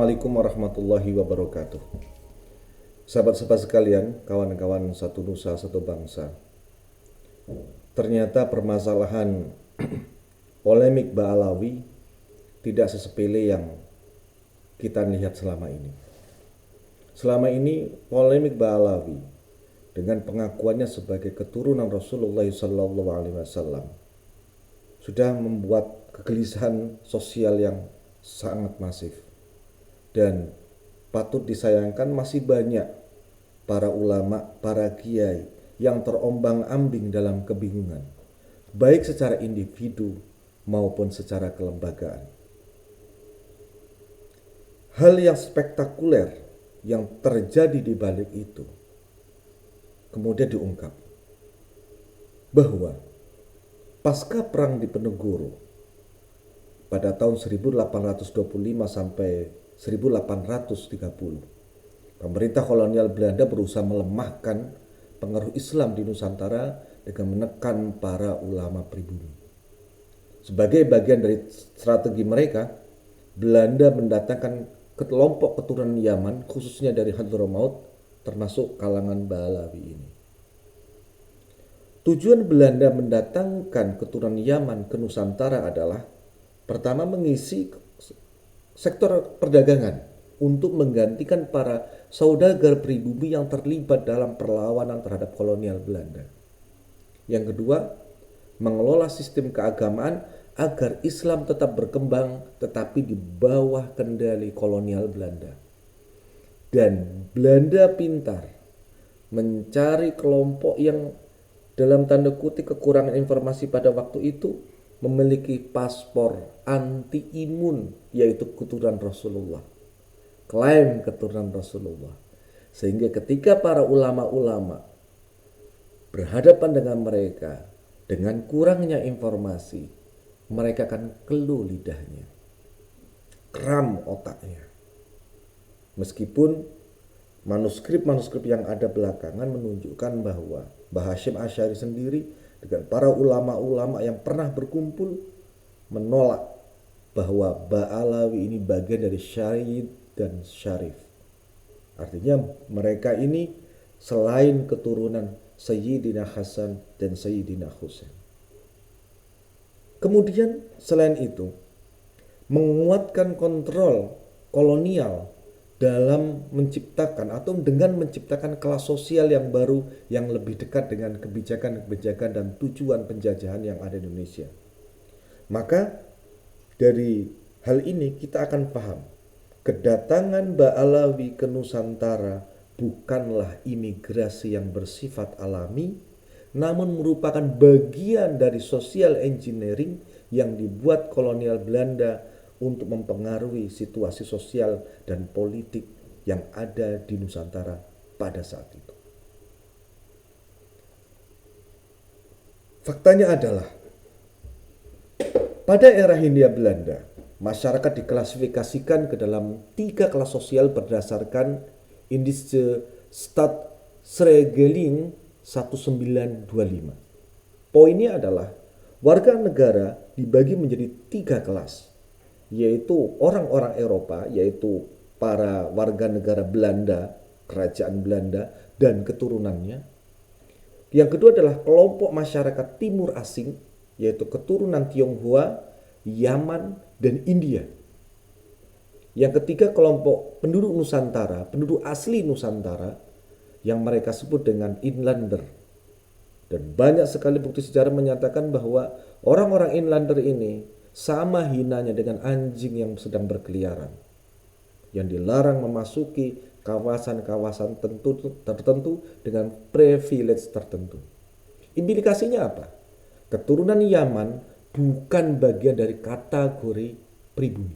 Assalamualaikum warahmatullahi wabarakatuh. Sahabat-sahabat sekalian, kawan-kawan satu nusa satu bangsa. Ternyata permasalahan polemik Ba'alawi tidak sesepele yang kita lihat selama ini. Selama ini polemik Ba'alawi dengan pengakuannya sebagai keturunan Rasulullah SAW sudah membuat kegelisahan sosial yang sangat masif. Dan patut disayangkan masih banyak para ulama, para kiai yang terombang-ambing dalam kebingungan, baik secara individu maupun secara kelembagaan. Hal yang spektakuler yang terjadi di balik itu kemudian diungkap bahwa pasca perang Diponegoro pada tahun 1825 sampai 1830, pemerintah kolonial Belanda berusaha melemahkan pengaruh Islam di Nusantara dengan menekan para ulama pribumi. Sebagai bagian dari strategi mereka, Belanda mendatangkan kelompok keturunan Yaman, khususnya dari Hadramaut, termasuk kalangan Ba'alawi ini. Tujuan Belanda mendatangkan keturunan Yaman ke Nusantara adalah pertama mengisi sektor perdagangan untuk menggantikan para saudagar pribumi yang terlibat dalam perlawanan terhadap kolonial Belanda. Yang kedua, mengelola sistem keagamaan agar Islam tetap berkembang tetapi di bawah kendali kolonial Belanda. Dan Belanda pintar mencari kelompok yang dalam tanda kutip kekurangan informasi pada waktu itu memiliki paspor anti imun, yaitu keturunan Rasulullah, klaim keturunan Rasulullah, sehingga ketika para ulama-ulama berhadapan dengan mereka dengan kurangnya informasi, mereka akan keluh lidahnya, kram otaknya. Meskipun manuskrip-manuskrip yang ada belakangan menunjukkan bahwa Mbah Hasyim Asy'ari sendiri dengan para ulama-ulama yang pernah berkumpul menolak bahwa Ba'alawi ini bagian dari Syahid dan Syarif. Artinya mereka ini selain keturunan Sayyidina Hasan dan Sayyidina Husain. Kemudian selain itu menguatkan kontrol kolonial dalam menciptakan atau dengan menciptakan kelas sosial yang baru yang lebih dekat dengan kebijakan-kebijakan dan tujuan penjajahan yang ada di Indonesia. Maka dari hal ini kita akan paham kedatangan Ba'alawi ke Nusantara bukanlah imigrasi yang bersifat alami, namun merupakan bagian dari social engineering yang dibuat kolonial Belanda untuk mempengaruhi situasi sosial dan politik yang ada di Nusantara pada saat itu. Faktanya adalah pada era Hindia Belanda, masyarakat diklasifikasikan ke dalam 3 kelas sosial berdasarkan Indische Stadsregeling 1925. Poinnya adalah warga negara dibagi menjadi 3 kelas, yaitu orang-orang Eropa, yaitu para warga negara Belanda, kerajaan Belanda dan keturunannya. Yang kedua adalah kelompok masyarakat timur asing, yaitu keturunan Tionghoa, Yaman dan India. Yang ketiga kelompok penduduk Nusantara, penduduk asli Nusantara yang mereka sebut dengan inlander. Dan banyak sekali bukti sejarah menyatakan bahwa orang-orang inlander ini sama hinanya dengan anjing yang sedang berkeliaran, yang dilarang memasuki kawasan-kawasan tertentu dengan privilege tertentu. Implikasinya apa? Keturunan Yaman bukan bagian dari kategori pribumi,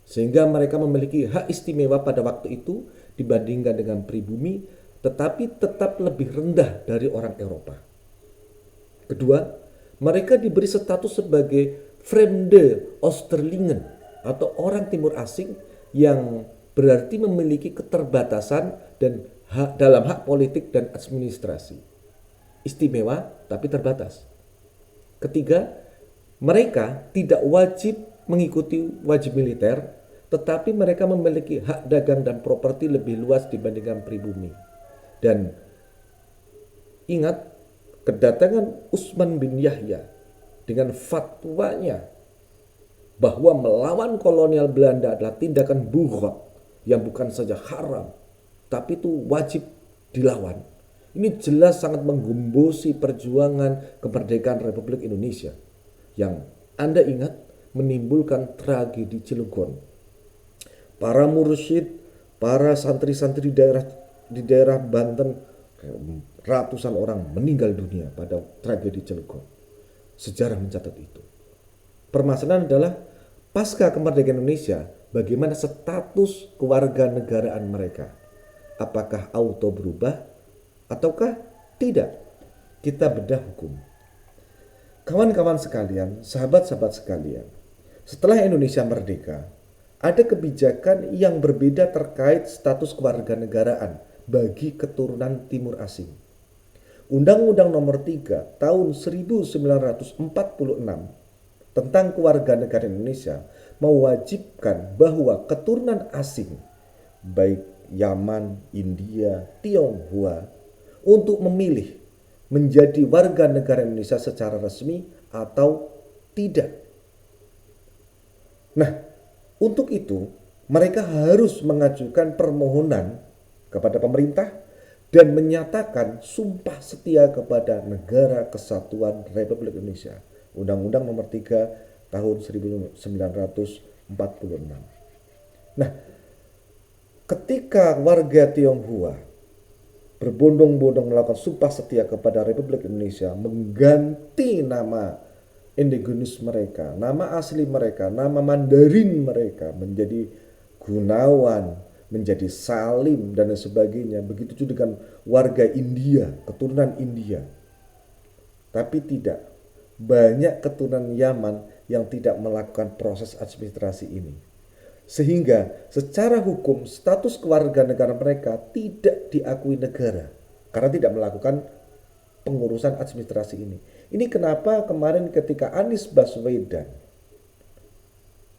sehingga mereka memiliki hak istimewa pada waktu itu dibandingkan dengan pribumi, tetapi tetap lebih rendah dari orang Eropa. Kedua, mereka diberi status sebagai Fremde Oosterlingen atau orang timur asing yang berarti memiliki keterbatasan dan dalam hak politik dan administrasi. Istimewa tapi terbatas. Ketiga, mereka tidak wajib mengikuti wajib militer, tetapi mereka memiliki hak dagang dan properti lebih luas dibandingkan pribumi. Dan ingat, kedatangan Utsman bin Yahya dengan fatwanya bahwa melawan kolonial Belanda adalah tindakan bughat yang bukan saja haram, tapi itu wajib dilawan. Ini jelas sangat menggembosi perjuangan kemerdekaan Republik Indonesia yang Anda ingat menimbulkan tragedi Cilegon. Para mursyid, para santri-santri di daerah Banten, ratusan orang meninggal dunia pada tragedi Cilegon. Sejarah mencatat itu. Permasalahan adalah pasca kemerdekaan Indonesia, bagaimana status kewarganegaraan mereka? Apakah auto berubah ataukah tidak? Kita bedah hukum. Kawan-kawan sekalian, sahabat-sahabat sekalian, setelah Indonesia merdeka, ada kebijakan yang berbeda terkait status kewarganegaraan bagi keturunan Timur Asing. Undang-Undang Nomor 3 Tahun 1946 tentang Kewarganegaraan Indonesia mewajibkan bahwa keturunan asing, baik Yaman, India, Tionghoa, untuk memilih menjadi warga negara Indonesia secara resmi atau tidak. Nah, untuk itu mereka harus mengajukan permohonan kepada pemerintah dan menyatakan sumpah setia kepada Negara Kesatuan Republik Indonesia. Undang-Undang Nomor 3 Tahun 1946. Nah, ketika warga Tionghoa berbondong-bondong melakukan sumpah setia kepada Republik Indonesia, mengganti nama endogenis mereka, nama asli mereka, nama Mandarin mereka menjadi Gunawan, menjadi Salim dan sebagainya. Begitu juga dengan warga India, keturunan India. Tapi tidak, banyak keturunan Yaman yang tidak melakukan proses administrasi ini. Sehingga secara hukum status kewarganegaraan mereka tidak diakui negara karena tidak melakukan pengurusan administrasi ini. Ini kenapa kemarin ketika Anies Baswedan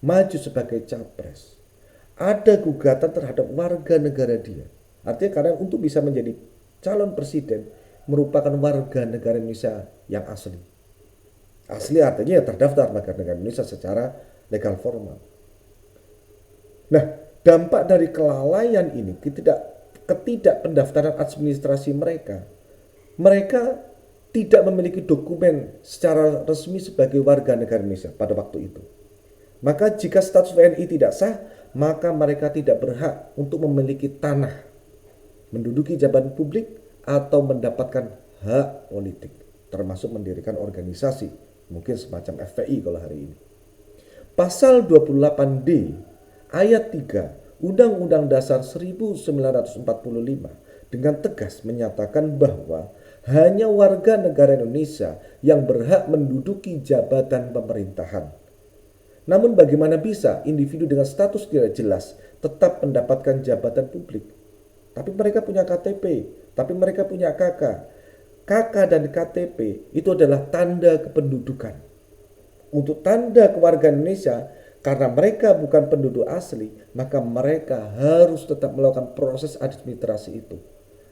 maju sebagai capres, ada gugatan terhadap warga negara dia. Artinya karena untuk bisa menjadi calon presiden merupakan warga negara Indonesia yang asli. Asli artinya terdaftar warga negara Indonesia secara legal formal. Nah, dampak dari kelalaian ini, ketidakpendaftaran administrasi mereka tidak memiliki dokumen secara resmi sebagai warga negara Indonesia pada waktu itu. Maka jika status WNI tidak sah, maka mereka tidak berhak untuk memiliki tanah, menduduki jabatan publik, atau mendapatkan hak politik, termasuk mendirikan organisasi, mungkin semacam FPI kalau hari ini. Pasal 28D Ayat 3 Undang-Undang Dasar 1945 dengan tegas menyatakan bahwa hanya warga negara Indonesia yang berhak menduduki jabatan pemerintahan. Namun bagaimana bisa individu dengan status tidak jelas tetap mendapatkan jabatan publik? Tapi mereka punya KTP, tapi mereka punya KK. KK dan KTP itu adalah tanda kependudukan. Untuk tanda kewarganegaraan Indonesia, karena mereka bukan penduduk asli, maka mereka harus tetap melakukan proses administrasi itu.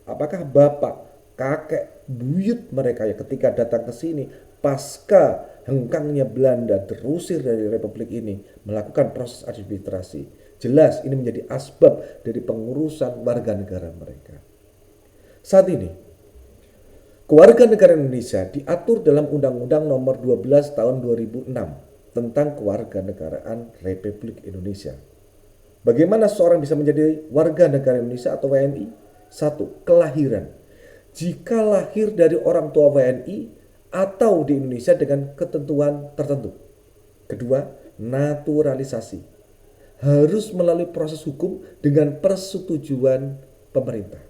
Apakah bapak, kakek, buyut mereka ya ketika datang ke sini pasca hengkangnya Belanda terusir dari Republik ini melakukan proses administrasi. Jelas ini menjadi asbab dari pengurusan warga negara mereka. Saat ini, kewarganegaraan Indonesia diatur dalam Undang-Undang Nomor 12 Tahun 2006 tentang Kewarganegaraan Republik Indonesia. Bagaimana seorang bisa menjadi warga negara Indonesia atau WNI? 1. Kelahiran. Jika lahir dari orang tua WNI atau di Indonesia dengan ketentuan tertentu. Kedua, naturalisasi. Harus melalui proses hukum dengan persetujuan pemerintah.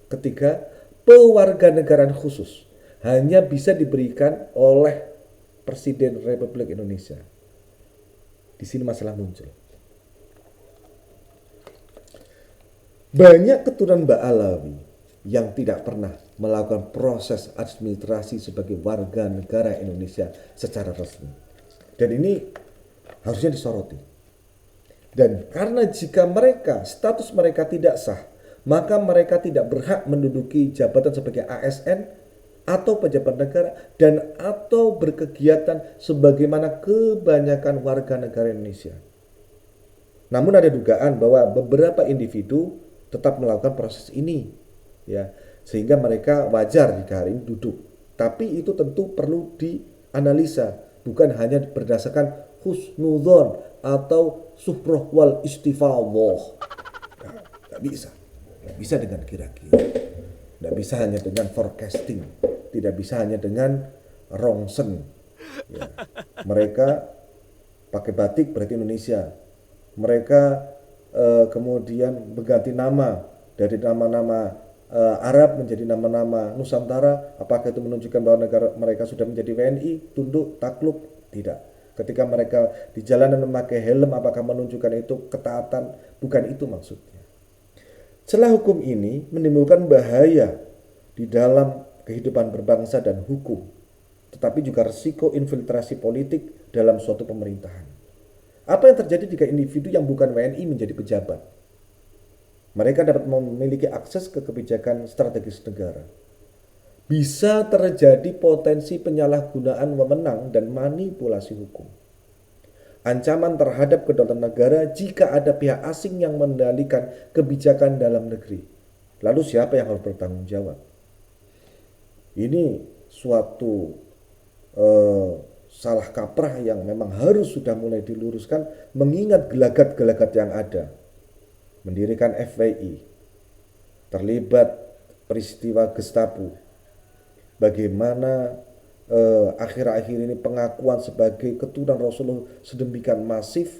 Ketiga, pewarganegaraan khusus hanya bisa diberikan oleh Presiden Republik Indonesia. Di sini masalah muncul. Banyak keturunan Ba'alawi yang tidak pernah melakukan proses administrasi sebagai warga negara Indonesia secara resmi. Dan ini harusnya disoroti. Dan karena jika status mereka tidak sah, maka mereka tidak berhak menduduki jabatan sebagai ASN atau pejabat negara dan atau berkegiatan sebagaimana kebanyakan warga negara Indonesia. Namun ada dugaan bahwa beberapa individu tetap melakukan proses ini, ya, sehingga mereka wajar jika hari ini duduk. Tapi itu tentu perlu dianalisa, bukan hanya berdasarkan husnudzon atau suhroh wal istifawah. Nggak bisa. Nggak bisa dengan kira-kira. Nggak bisa hanya dengan forecasting. Tidak bisa hanya dengan rongsen. Ya. Mereka pakai batik berarti Indonesia. Mereka kemudian berganti nama dari nama-nama Arab menjadi nama-nama Nusantara. Apakah itu menunjukkan bahwa negara mereka sudah menjadi WNI, tunduk, takluk? Tidak. Ketika mereka di jalanan memakai helm, apakah menunjukkan itu ketaatan? Bukan itu maksudnya. Celah hukum ini menimbulkan bahaya di dalam kehidupan berbangsa dan hukum, tetapi juga risiko infiltrasi politik dalam suatu pemerintahan. Apa yang terjadi jika individu yang bukan WNI menjadi pejabat? Mereka dapat memiliki akses ke kebijakan strategis negara. Bisa terjadi potensi penyalahgunaan wewenang dan manipulasi hukum. Ancaman terhadap kedaulatan negara jika ada pihak asing yang mengendalikan kebijakan dalam negeri. Lalu siapa yang harus bertanggung jawab? Ini suatu salah kaprah yang memang harus sudah mulai diluruskan, mengingat gelagat-gelagat yang ada. Mendirikan FPI, terlibat peristiwa Gestapo, bagaimana akhir-akhir ini pengakuan sebagai keturunan Rasulullah sedemikian masif,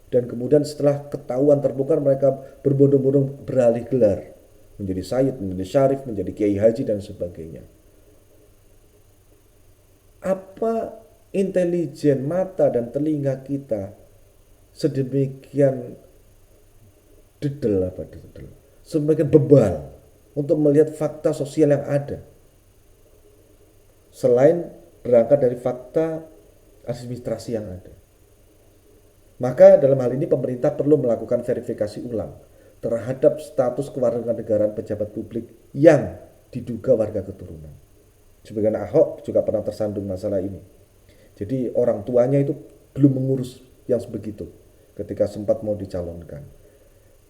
dan kemudian setelah ketahuan terbongkar mereka berbondong-bondong beralih gelar menjadi sayyid, menjadi syarif, menjadi kiai haji dan sebagainya. Apa intelijen mata dan telinga kita sedemikian semakin bebal untuk melihat fakta sosial yang ada, selain berangkat dari fakta administrasi yang ada. Maka dalam hal ini pemerintah perlu melakukan verifikasi ulang terhadap status kewarganegaraan pejabat publik yang diduga warga keturunan. Sebagaimana Ahok juga pernah tersandung masalah ini. Jadi orang tuanya itu belum mengurus yang sebegitu ketika sempat mau dicalonkan.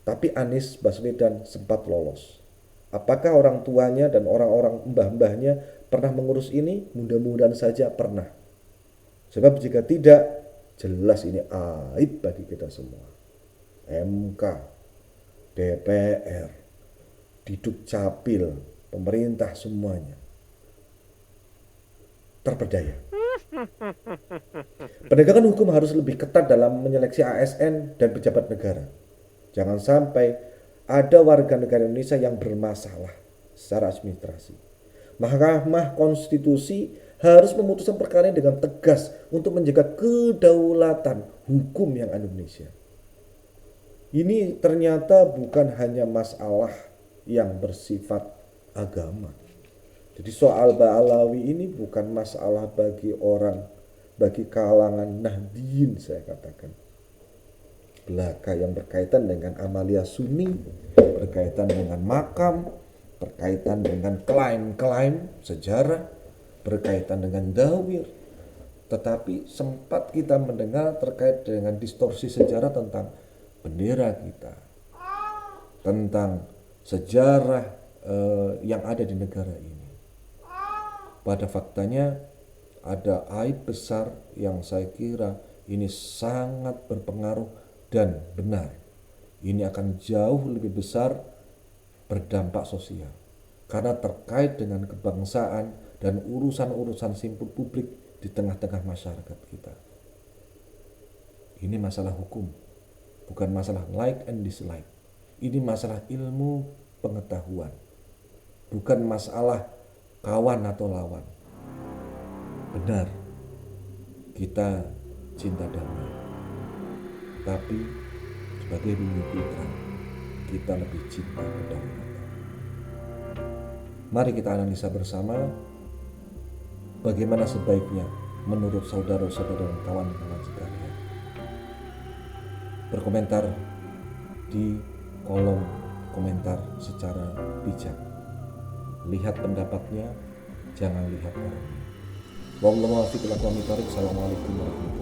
Tapi Anies Baswedan sempat lolos. Apakah orang tuanya dan orang-orang mbah-mbahnya pernah mengurus ini? Mudah-mudahan saja pernah. Sebab jika tidak, jelas ini aib bagi kita semua. MK, DPR, Diduk Capil, pemerintah semuanya terperdaya. Penegakan hukum harus lebih ketat dalam menyeleksi ASN dan pejabat negara. Jangan sampai ada warga negara Indonesia yang bermasalah secara administrasi. Mahkamah Konstitusi harus memutuskan perkara ini dengan tegas untuk menjaga kedaulatan hukum yang ada di Indonesia. Ini ternyata bukan hanya masalah yang bersifat agama. Jadi soal Ba'alawi ini bukan masalah bagi kalangan Nahdien, saya katakan. Belaka yang berkaitan dengan Amalia Sunni, berkaitan dengan makam, berkaitan dengan klaim-klaim sejarah, berkaitan dengan dawir. Tetapi sempat kita mendengar terkait dengan distorsi sejarah tentang bendera kita, tentang sejarah yang ada di negara ini. Pada faktanya ada aib besar yang saya kira ini sangat berpengaruh dan benar. Ini akan jauh lebih besar berdampak sosial karena terkait dengan kebangsaan dan urusan-urusan simpul publik di tengah-tengah masyarakat kita. Ini masalah hukum, bukan masalah like and dislike. Ini masalah ilmu pengetahuan, bukan masalah kawan atau lawan. Benar, kita cinta damai, tapi sebagai bumi putra kita lebih cinta kedaulatan. Mari kita analisa bersama bagaimana sebaiknya menurut saudara-saudara dan kawan-kawan sekalian. berkomentar di kolom komentar secara bijak. Lihat pendapatnya, jangan lihat orangnya. Wallahualam. Assalamualaikum warahmatullahi wabarakatuh.